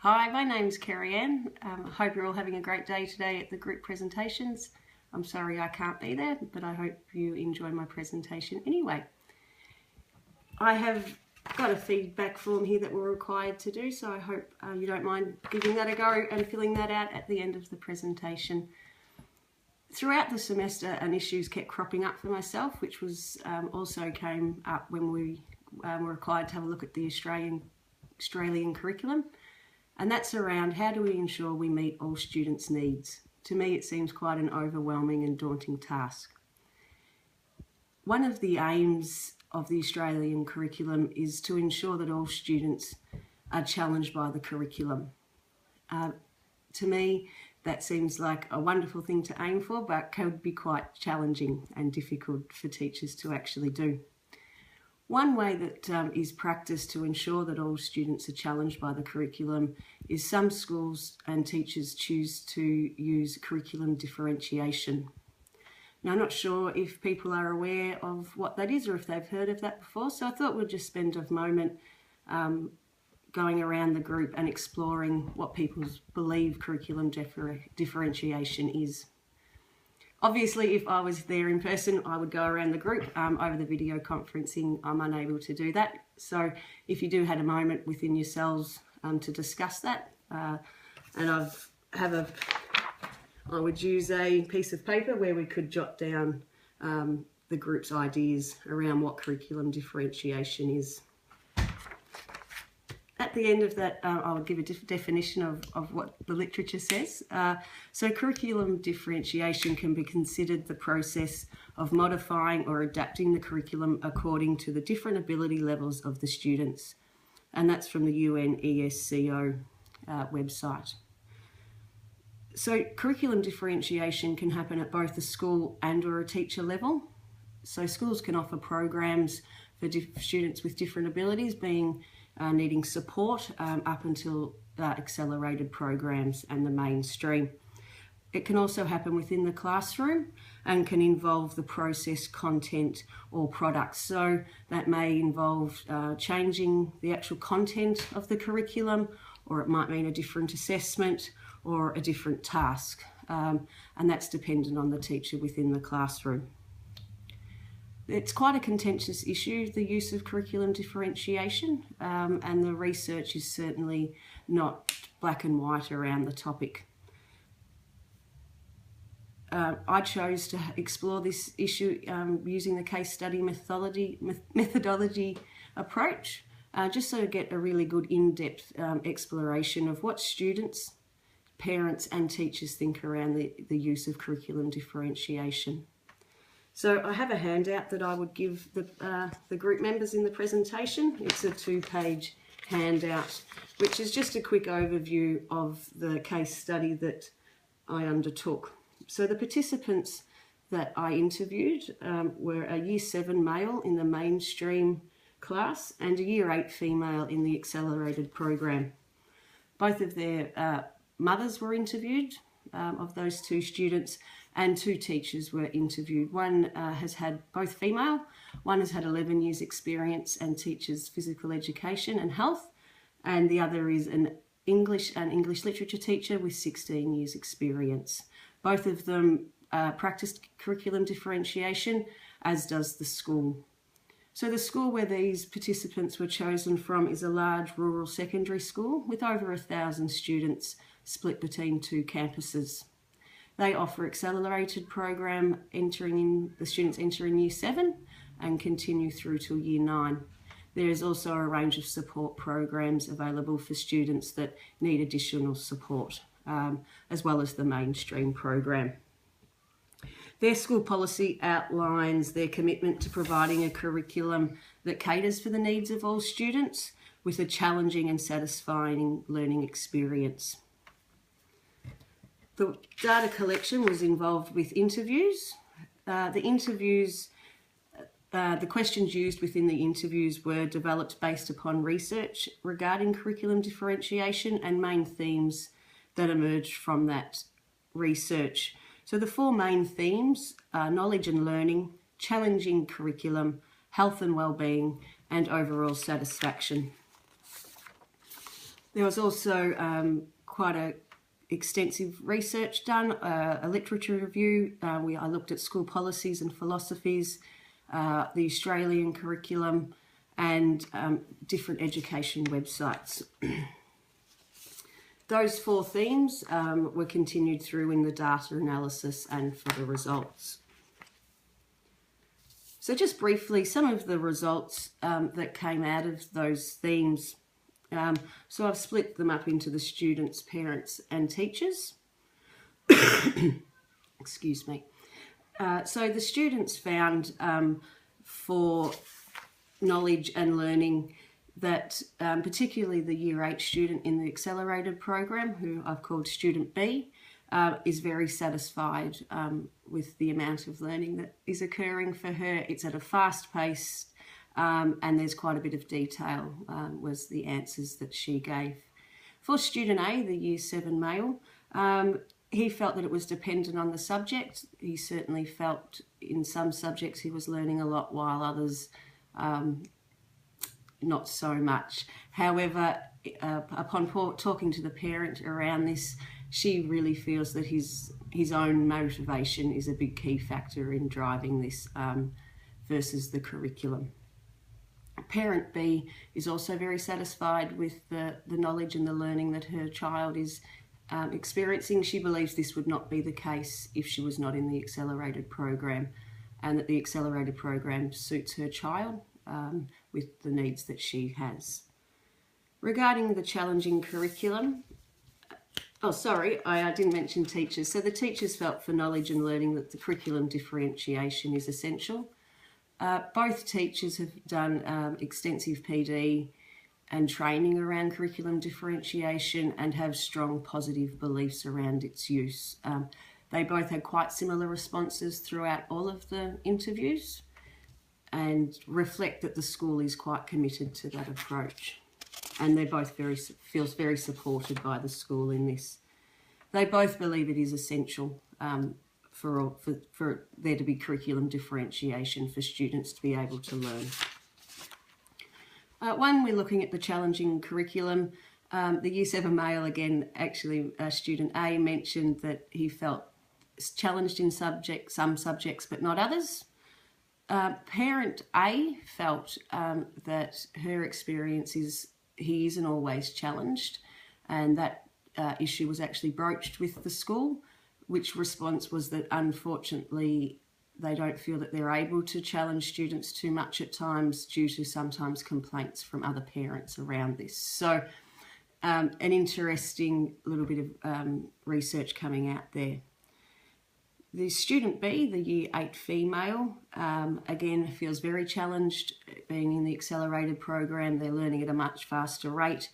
Hi, my name's Kerry Ann. I hope you're all having a great day today at the group presentations. I'm sorry I can't be there, but I hope you enjoy my presentation anyway. I have got a feedback form here that we're required to do, so I hope you don't mind giving that a go and filling that out at the end of the presentation. Throughout the semester, issues kept cropping up for myself, which was also came up when we were required to have a look at the Australian curriculum. And that's around how do we ensure we meet all students' needs. To me, it seems quite an overwhelming and daunting task. One of the aims of the Australian curriculum is to ensure that all students are challenged by the curriculum. To me, that seems like a wonderful thing to aim for, but could be quite challenging and difficult for teachers to actually do. One way that is practiced to ensure that all students are challenged by the curriculum is some schools and teachers choose to use curriculum differentiation. Now, I'm not sure if people are aware of what that is or if they've heard of that before, so I thought we'd just spend a moment going around the group and exploring what people believe curriculum differentiation is. Obviously, if I was there in person, I would go around the group. Over the video conferencing, I'm unable to do that. So if you do have a moment within yourselves to discuss that, and I would use a piece of paper where we could jot down the group's ideas around what curriculum differentiation is. At the end of that, I would give a definition of what the literature says. So curriculum differentiation can be considered the process of modifying or adapting the curriculum according to the different ability levels of the students. And that's from the UNESCO website. So curriculum differentiation can happen at both a school and or a teacher level. So schools can offer programs for students with different abilities, being needing support up until accelerated programs and the mainstream. It can also happen within the classroom and can involve the process, content or products. So that may involve changing the actual content of the curriculum, or it might mean a different assessment or a different task. And that's dependent on the teacher within the classroom. It's quite a contentious issue, the use of curriculum differentiation, and the research is certainly not black and white around the topic. I chose to explore this issue using the case study methodology approach, just so to get a really good in-depth exploration of what students, parents and teachers think around the use of curriculum differentiation. So I have a handout that I would give the group members in the presentation. It's a 2-page handout, which is just a quick overview of the case study that I undertook. So the participants that I interviewed were a Year 7 male in the mainstream class and a Year 8 female in the accelerated program. Both of their mothers were interviewed of those two students, and 2 teachers were interviewed. One has had both female, one has had 11 years experience and teaches physical education and health, and the other is an English literature teacher with 16 years experience. Both of them practiced curriculum differentiation, as does the school. So the school where these participants were chosen from is a large rural secondary school with over 1,000 students split between 2 campuses. They offer accelerated program the students enter in Year 7 and continue through to Year 9. There is also a range of support programs available for students that need additional support, as well as the mainstream program. Their school policy outlines their commitment to providing a curriculum that caters for the needs of all students with a challenging and satisfying learning experience. The data collection was involved with interviews. The questions used within the interviews were developed based upon research regarding curriculum differentiation and main themes that emerged from that research. So the 4 main themes are knowledge and learning, challenging curriculum, health and well-being, and overall satisfaction. There was also quite a extensive research done, a literature review. I looked at school policies and philosophies, the Australian curriculum, and different education websites. Those 4 themes were continued through in the data analysis and for the results. So just briefly, some of the results that came out of those themes. So I've split them up into the students, parents and teachers. Excuse me. So the students found for knowledge and learning that particularly the Year 8 student in the accelerated program, who I've called Student B, is very satisfied with the amount of learning that is occurring for her. It's at a fast pace and there's quite a bit of detail was the answers that she gave. For Student A, the Year 7 male, he felt that it was dependent on the subject. He certainly felt in some subjects he was learning a lot, while others not so much. However, upon talking to the parent around this, she really feels that his own motivation is a big key factor in driving this versus the curriculum. Parent B is also very satisfied with the knowledge and the learning that her child is experiencing. She believes this would not be the case if she was not in the accelerated program, and that the accelerated program suits her child with the needs that she has. Regarding the challenging curriculum, I didn't mention teachers. So the teachers felt for knowledge and learning that the curriculum differentiation is essential. Both teachers have done extensive PD and training around curriculum differentiation and have strong positive beliefs around its use. They both had quite similar responses throughout all of the interviews and reflect that the school is quite committed to that approach. And they're both feels very supported by the school in this. They both believe it is essential for there to be curriculum differentiation for students to be able to learn. When we're looking at the challenging curriculum, the Year 7 male, again, actually Student A mentioned that he felt challenged in some subjects but not others. Parent A felt that her experience is he isn't always challenged, and that issue was actually broached with the school, which response was that unfortunately they don't feel that they're able to challenge students too much at times due to sometimes complaints from other parents around this. So an interesting little bit of research coming out there. The Student B, the Year 8 female, again feels very challenged being in the accelerated program. They're learning at a much faster rate.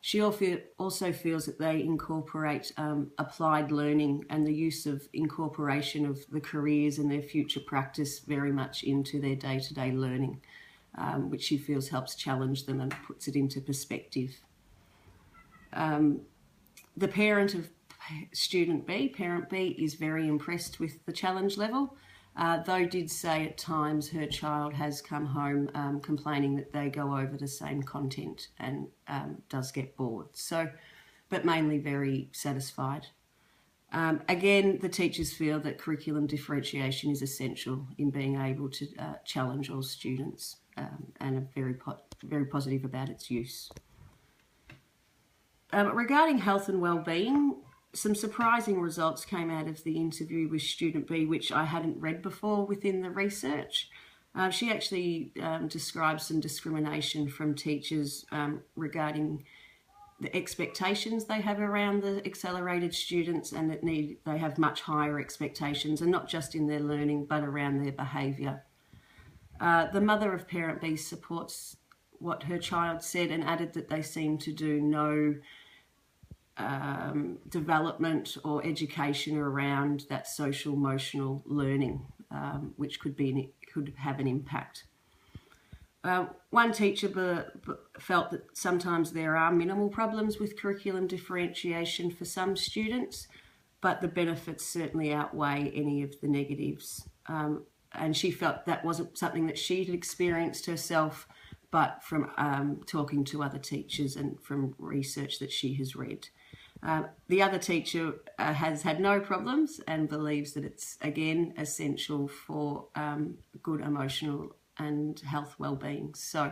She also feels that they incorporate applied learning and the use of incorporation of the careers and their future practice very much into their day-to-day learning, which she feels helps challenge them and puts it into perspective. The parent of Student B, Parent B, is very impressed with the challenge level, though did say at times her child has come home complaining that they go over the same content and does get bored. So, but mainly very satisfied. Again, the teachers feel that curriculum differentiation is essential in being able to challenge all students and are very positive about its use. Regarding health and wellbeing, some surprising results came out of the interview with Student B, which I hadn't read before within the research. She actually described some discrimination from teachers regarding the expectations they have around the accelerated students, and that they have much higher expectations, and not just in their learning but around their behaviour. The mother of Parent B supports what her child said and added that they seem to do no development or education around that social emotional learning, which could have an impact. One teacher felt that sometimes there are minimal problems with curriculum differentiation for some students, but the benefits certainly outweigh any of the negatives. And she felt that wasn't something that she'd experienced herself, but from talking to other teachers and from research that she has read. The other teacher has had no problems and believes that it's, again, essential for good emotional and health well-being. So,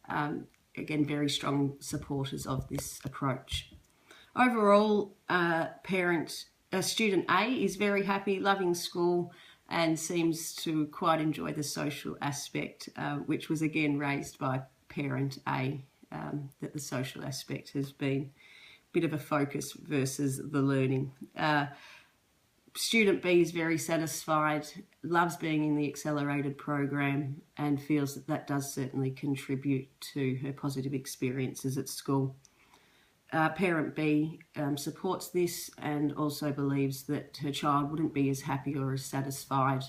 again, very strong supporters of this approach. Overall, student A is very happy, loving school, and seems to quite enjoy the social aspect, which was again raised by parent A, that the social aspect has been a bit of a focus versus the learning. Student B is very satisfied, loves being in the accelerated program, and feels that that does certainly contribute to her positive experiences at school. Parent B supports this and also believes that her child wouldn't be as happy or as satisfied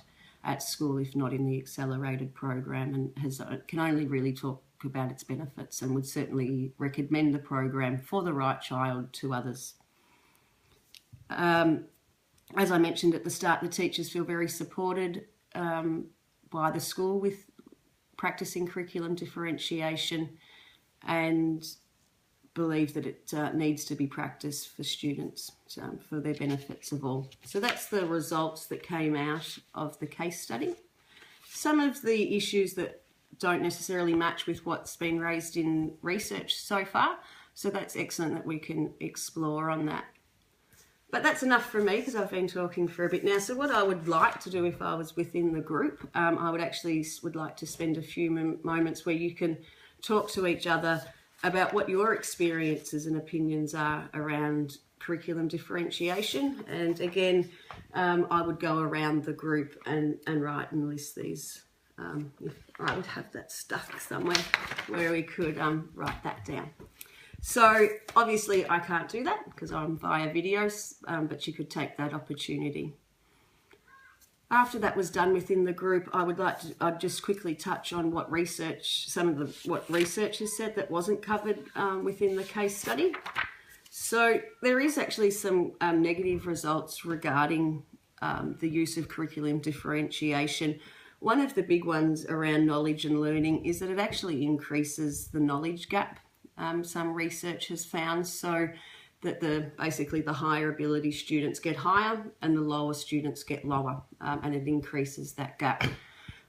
at school if not in the accelerated program, and can only really talk about its benefits and would certainly recommend the program for the right child to others. As I mentioned at the start, the teachers feel very supported by the school with practicing curriculum differentiation and believe that it needs to be practiced for students for their benefits of all. So that's the results that came out of the case study. Some of the issues that don't necessarily match with what's been raised in research so far, so that's excellent that we can explore on that. But that's enough for me because I've been talking for a bit now. So what I would like to do if I was within the group, I would like to spend a few moments where you can talk to each other about what your experiences and opinions are around curriculum differentiation. And again, I would go around the group and write and list these. If I would have that stuck somewhere where we could write that down. So obviously I can't do that because I'm via videos, but you could take that opportunity. After that was done within the group, I'd just quickly touch on what research has said that wasn't covered within the case study. So there is actually some negative results regarding the use of curriculum differentiation. One of the big ones around knowledge and learning is that it actually increases the knowledge gap. Some research has found so that basically the higher ability students get higher and the lower students get lower, and it increases that gap,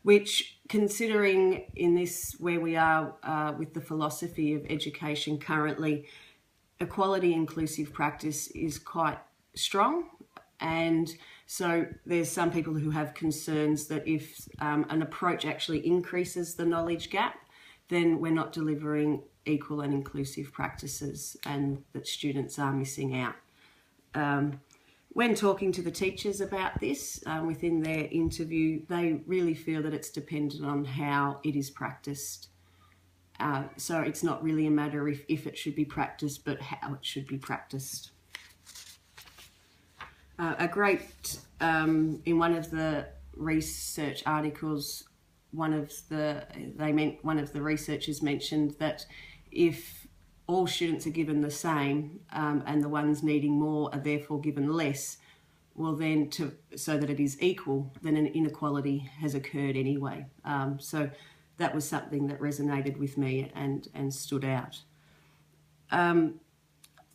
which, considering in this where we are with the philosophy of education currently, equality inclusive practice is quite strong. And so there's some people who have concerns that if an approach actually increases the knowledge gap, then we're not delivering equal and inclusive practices and that students are missing out. When talking to the teachers about this within their interview, they really feel that it's dependent on how it is practiced. So it's not really a matter if it should be practiced, but how it should be practiced. In one of the research articles, one of the researchers mentioned that if all students are given the same and the ones needing more are therefore given less, well then so that it is equal, then an inequality has occurred anyway. So that was something that resonated with me and stood out.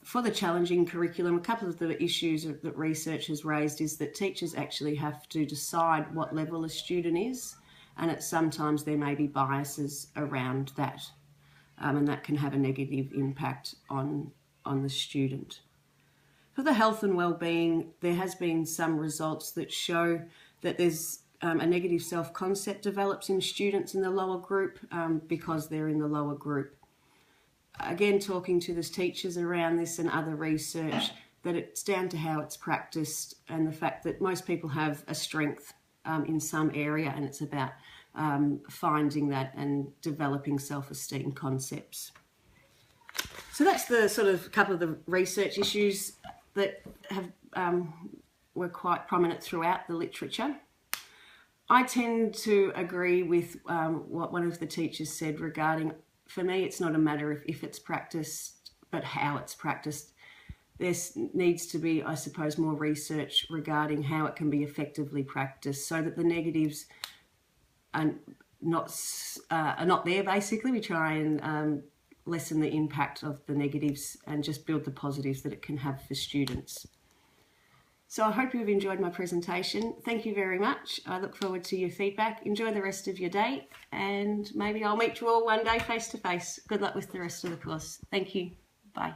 For the challenging curriculum, a couple of the issues that research has raised is that teachers actually have to decide what level a student is, and sometimes there may be biases around that, and that can have a negative impact on the student. For the health and well-being, there has been some results that show that there's a negative self-concept develops in students in the lower group because they're in the lower group. Again, talking to the teachers around this and other research, that it's down to how it's practiced and the fact that most people have a strength in some area, and it's about finding that and developing self-esteem concepts. So that's the sort of couple of the research issues that were quite prominent throughout the literature. I tend to agree with what one of the teachers said regarding, for me, it's not a matter of if it's practiced, but how it's practiced. There needs to be, I suppose, more research regarding how it can be effectively practiced so that the negatives are not there, basically. We try and lessen the impact of the negatives and just build the positives that it can have for students. So I hope you've enjoyed my presentation. Thank you very much. I look forward to your feedback. Enjoy the rest of your day, and maybe I'll meet you all one day face to face. Good luck with the rest of the course. Thank you. Bye.